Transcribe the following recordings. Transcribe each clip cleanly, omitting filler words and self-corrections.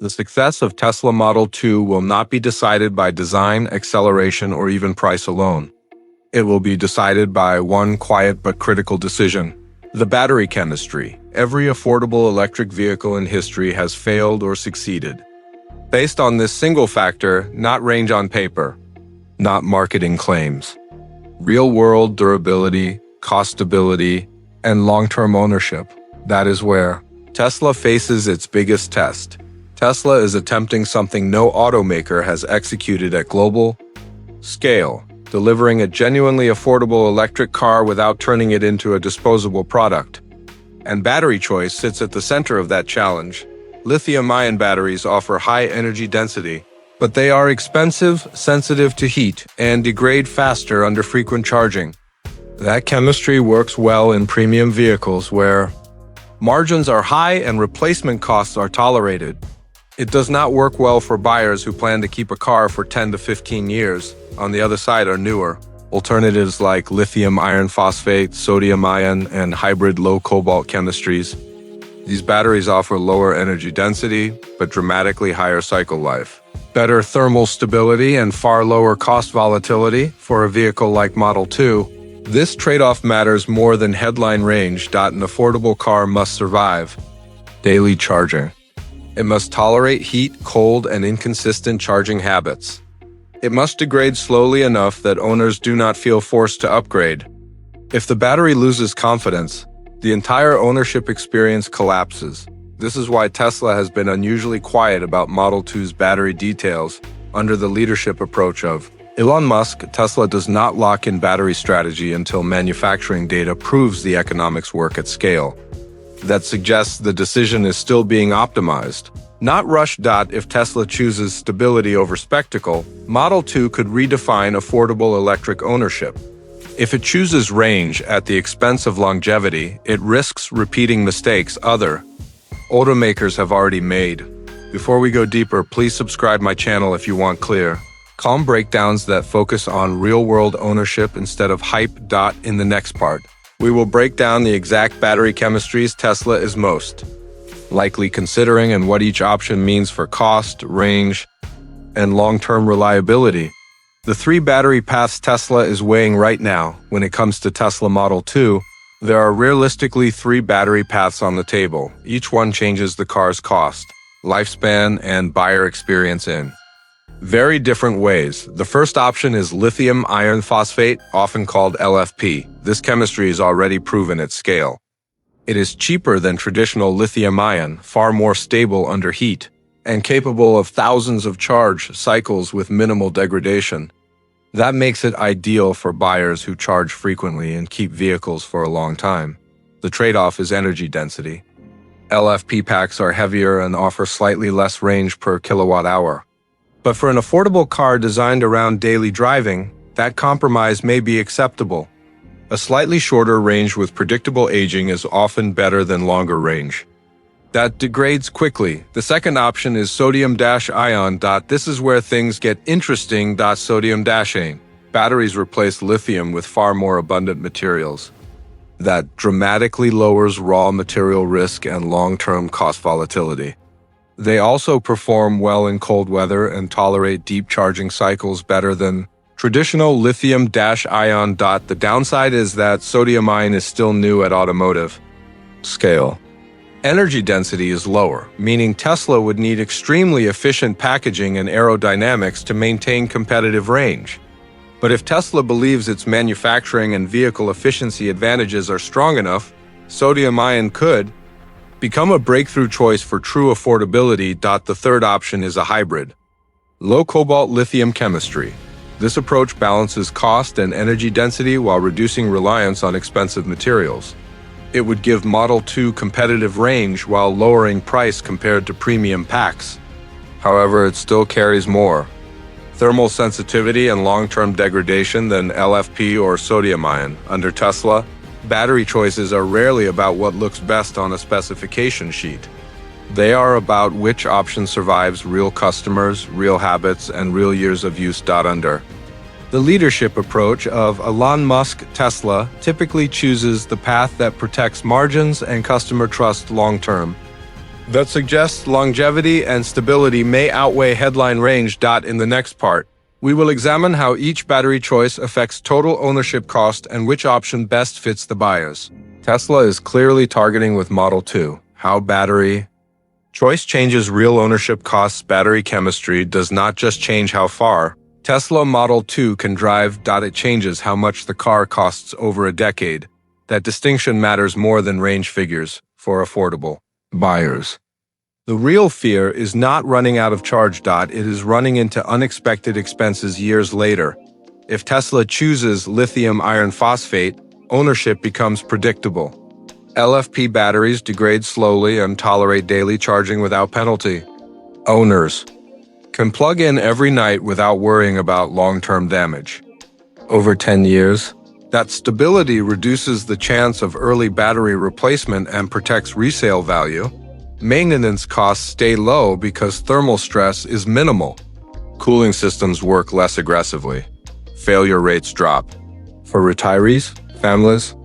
The success of Tesla Model 2 will not be decided by design, acceleration, or even price alone. It will be decided by one quiet but critical decision: the battery chemistry. Every affordable electric vehicle in history has failed or succeeded based on this single factor, not range on paper, not marketing claims. Real-world durability, cost stability, and long-term ownership. That is where Tesla faces its biggest test. Tesla is attempting something no automaker has executed at global scale, delivering a genuinely affordable electric car without turning it into a disposable product. And battery choice sits at the center of that challenge. Lithium-ion batteries offer high energy density, but they are expensive, sensitive to heat, and degrade faster under frequent charging. That chemistry works well in premium vehicles where margins are high and replacement costs are tolerated. It does not work well for buyers who plan to keep a car for 10 to 15 years. On the other side are newer alternatives like lithium iron phosphate, sodium ion, and hybrid low-cobalt chemistries. These batteries offer lower energy density, but dramatically higher cycle life, better thermal stability, and far lower cost volatility for a vehicle like Model 2. This trade-off matters more than headline range. An affordable car must survive daily charging. It must tolerate heat, cold, and inconsistent charging habits. It must degrade slowly enough that owners do not feel forced to upgrade. If the battery loses confidence, the entire ownership experience collapses. This is why Tesla has been unusually quiet about Model 2's battery details. Under the leadership approach of Elon Musk, Tesla does not lock in battery strategy until manufacturing data proves the economics work at scale. That suggests the decision is still being optimized, not rushed. If Tesla chooses stability over spectacle, Model 2 could redefine affordable electric ownership. If it chooses range at the expense of longevity, it risks repeating mistakes other automakers have already made. Before we go deeper, please subscribe my channel if you want clear, calm breakdowns that focus on real-world ownership instead of hype. In the next part, we will break down the exact battery chemistries Tesla is most likely considering and what each option means for cost, range, and long-term reliability. The three battery paths Tesla is weighing right now. When it comes to Tesla Model 2, there are realistically three battery paths on the table. Each one changes the car's cost, lifespan, and buyer experience in very different ways. The first option is lithium iron phosphate, often called LFP. This chemistry is already proven at scale. It is cheaper than traditional lithium ion, far more stable under heat, and capable of thousands of charge cycles with minimal degradation. That makes it ideal for buyers who charge frequently and keep vehicles for a long time. The trade-off is energy density. LFP packs are heavier and offer slightly less range per kilowatt hour. But for an affordable car designed around daily driving, that compromise may be acceptable. A slightly shorter range with predictable aging is often better than longer range that degrades quickly. The second option is sodium-ion. This is where things get interesting. Sodium-ion batteries replace lithium with far more abundant materials. That dramatically lowers raw material risk and long-term cost volatility. They also perform well in cold weather and tolerate deep charging cycles better than traditional lithium-ion. The downside is that sodium-ion is still new at automotive scale. Energy density is lower, meaning Tesla would need extremely efficient packaging and aerodynamics to maintain competitive range. But if Tesla believes its manufacturing and vehicle efficiency advantages are strong enough, sodium-ion could become a breakthrough choice for true affordability. The third option is a hybrid low-cobalt lithium chemistry. This approach balances cost and energy density while reducing reliance on expensive materials. It would give Model 2 competitive range while lowering price compared to premium packs. However, it still carries more thermal sensitivity and long-term degradation than LFP or sodium-ion. Under Tesla, battery choices are rarely about what looks best on a specification sheet. They are about which option survives real customers, real habits, and real years of use. Under the leadership approach of Elon Musk, Tesla typically chooses the path that protects margins and customer trust long-term. that suggests longevity and stability may outweigh headline range. In the next part, we will examine how each battery choice affects total ownership cost and which option best fits the buyers. Tesla is clearly targeting with Model 2. How battery choice changes real ownership costs. Battery chemistry does not just change how far Tesla Model 2 can drive. It changes how much the car costs over a decade. That distinction matters more than range figures for affordable buyers. The real fear is not running out of charge. It is running into unexpected expenses years later. If Tesla chooses lithium iron phosphate, ownership becomes predictable. LFP batteries degrade slowly and tolerate daily charging without penalty. Owners can plug in every night without worrying about long-term damage. Over 10 years, that stability reduces the chance of early battery replacement and protects resale value. Maintenance costs stay low because thermal stress is minimal. Cooling systems work less aggressively. Failure rates drop. For retirees, families,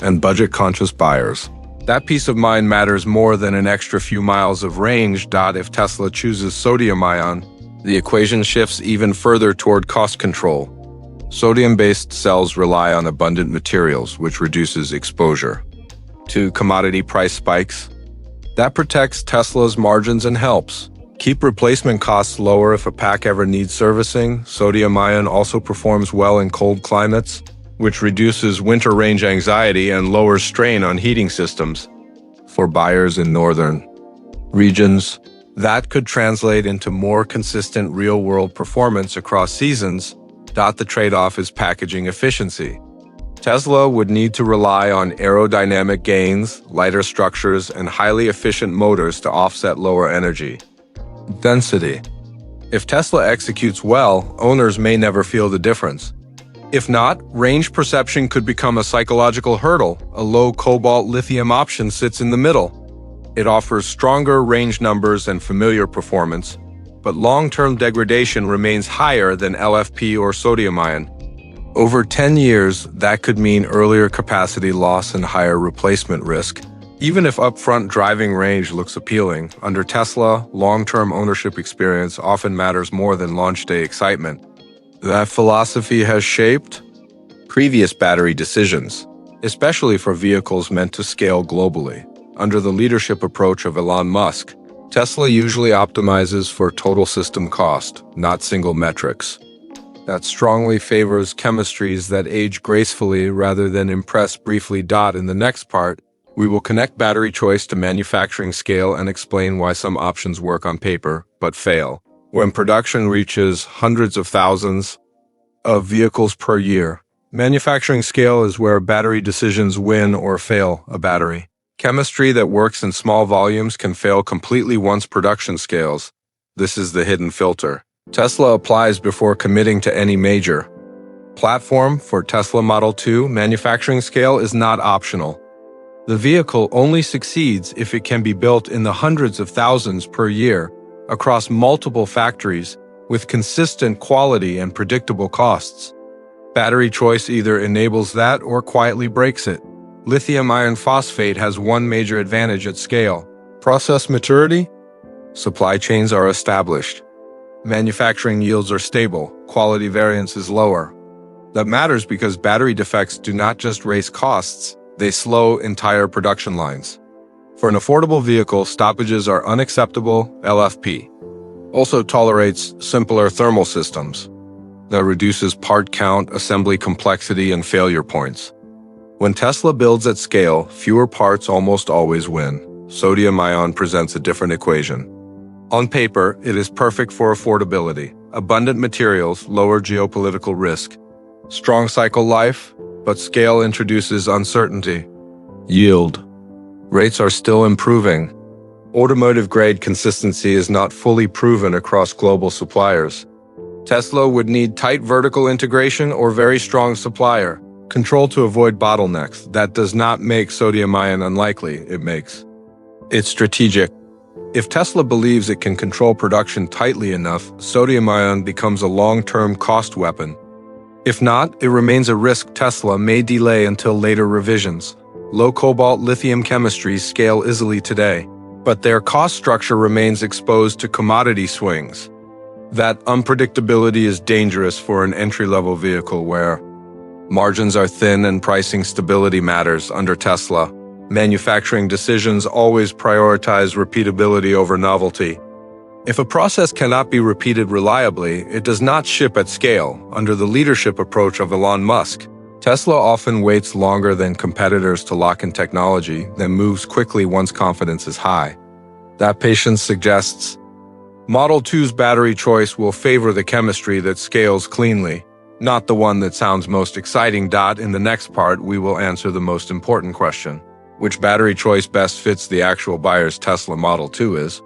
and budget-conscious buyers, that peace of mind matters more than an extra few miles of range. If Tesla chooses sodium-ion, the equation shifts even further toward cost control. Sodium-based cells rely on abundant materials, which reduces exposure to commodity price spikes. That protects Tesla's margins and helps keep replacement costs lower if a pack ever needs servicing. Sodium-ion also performs well in cold climates, which reduces winter range anxiety and lowers strain on heating systems. For buyers in northern regions, that could translate into more consistent real-world performance across seasons. The trade-off is packaging efficiency. Tesla would need to rely on aerodynamic gains, lighter structures, and highly efficient motors to offset lower energy density. If Tesla executes well, owners may never feel the difference. If not, range perception could become a psychological hurdle. A low-cobalt lithium option sits in the middle. It offers stronger range numbers and familiar performance, but long-term degradation remains higher than LFP or sodium-ion. Over 10 years, that could mean earlier capacity loss and higher replacement risk. Even if upfront driving range looks appealing, under Tesla, long-term ownership experience often matters more than launch day excitement. That philosophy has shaped previous battery decisions, especially for vehicles meant to scale globally. Under the leadership approach of Elon Musk, Tesla usually optimizes for total system cost, not single metrics. That strongly favors chemistries that age gracefully rather than impress briefly. In the next part, we will connect battery choice to manufacturing scale and explain why some options work on paper but fail when production reaches hundreds of thousands of vehicles per year. Manufacturing scale is where battery decisions win or fail a battery. Chemistry that works in small volumes can fail completely once production scales. This is the hidden filter Tesla applies before committing to any major platform. For Tesla Model 2, manufacturing scale is not optional. The vehicle only succeeds if it can be built in the hundreds of thousands per year across multiple factories with consistent quality and predictable costs. Battery choice either enables that or quietly breaks it. Lithium iron phosphate has one major advantage at scale: process maturity. Supply chains are established. Manufacturing yields are stable. Quality variance is lower. That matters because battery defects do not just raise costs, they slow entire production lines. For an affordable vehicle, stoppages are unacceptable. LFP also tolerates simpler thermal systems. That reduces part count, assembly complexity, and failure points. When Tesla builds at scale, fewer parts almost always win. Sodium-ion presents a different equation. On paper, it is perfect for affordability. Abundant materials, lower geopolitical risk. Strong cycle life, but scale introduces uncertainty. Yield rates are still improving. Automotive-grade consistency is not fully proven across global suppliers. Tesla would need tight vertical integration or very strong supplier control to avoid bottlenecks. That does not make sodium-ion unlikely, it makes it strategic. If Tesla believes it can control production tightly enough, sodium-ion becomes a long-term cost weapon. If not, it remains a risk Tesla may delay until later revisions. Low-cobalt lithium chemistries scale easily today. but their cost structure remains exposed to commodity swings. That unpredictability is dangerous for an entry-level vehicle where margins are thin and pricing stability matters. Under Tesla, manufacturing decisions always prioritize repeatability over novelty. If a process cannot be repeated reliably, it does not ship at scale. Under the leadership approach of Elon Musk, Tesla often waits longer than competitors to lock in technology, then moves quickly once confidence is high. That patience suggests Model 2's battery choice will favor the chemistry that scales cleanly, not the one that sounds most exciting. In the next part, we will answer the most important question: which battery choice best fits the actual buyer's Tesla Model 2 is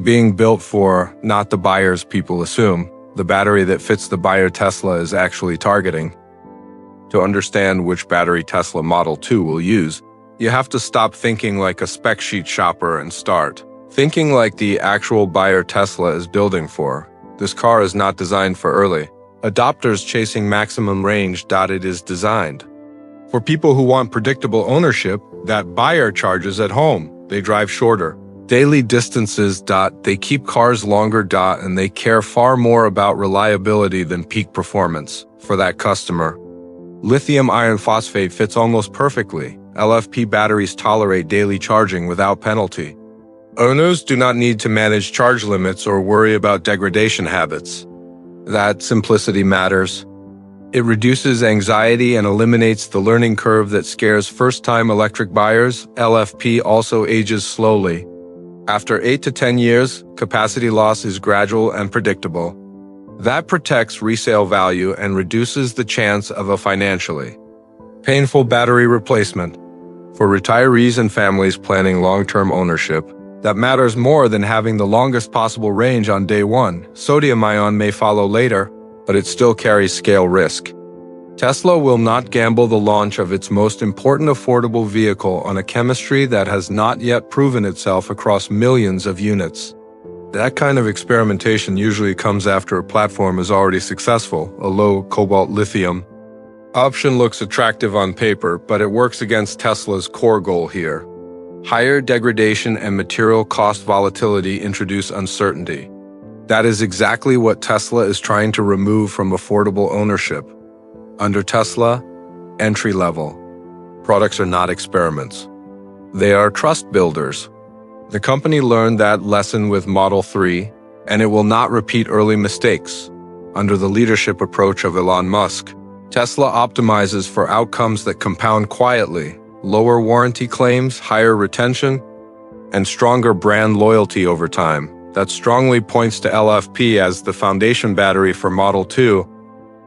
being built for, not the buyers people assume. The battery that fits the buyer Tesla is actually targeting. To understand which battery Tesla Model 2 will use, you have to stop thinking like a spec sheet shopper and start thinking like the actual buyer Tesla is building for. This car is not designed for early adopters chasing maximum range. It is designed for people who want predictable ownership. That buyer charges at home. They drive shorter daily distances. They keep cars longer. And they care far more about reliability than peak performance. For that customer, lithium iron phosphate fits almost perfectly. LFP batteries tolerate daily charging without penalty. Owners do not need to manage charge limits or worry about degradation habits. That simplicity matters. It reduces anxiety and eliminates the learning curve that scares first-time electric buyers. LFP also ages slowly. After 8 to 10 years, capacity loss is gradual and predictable. That protects resale value and reduces the chance of a financially painful battery replacement. For retirees and families planning long-term ownership, that matters more than having the longest possible range on day one. Sodium-ion may follow later, but it still carries scale risk. Tesla will not gamble the launch of its most important affordable vehicle on a chemistry that has not yet proven itself across millions of units. That kind of experimentation usually comes after a platform is already successful. A low-cobalt lithium option looks attractive on paper, but it works against Tesla's core goal here. Higher degradation and material cost volatility introduce uncertainty. That is exactly what Tesla is trying to remove from affordable ownership. Under Tesla, entry-level products are not experiments. They are trust builders. The company learned that lesson with Model 3, and it will not repeat early mistakes. Under the leadership approach of Elon Musk, Tesla optimizes for outcomes that compound quietly: lower warranty claims, higher retention, and stronger brand loyalty over time. That strongly points to LFP as the foundation battery for Model 2,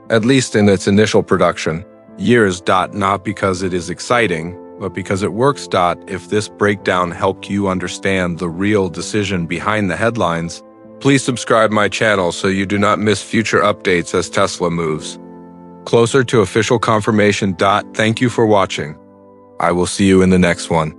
at least in its initial production years. Not because it is exciting, but because it works. If this breakdown helped you understand the real decision behind the headlines, please subscribe my channel so you do not miss future updates as Tesla moves closer to official confirmation. Thank you for watching. I will see you in the next one.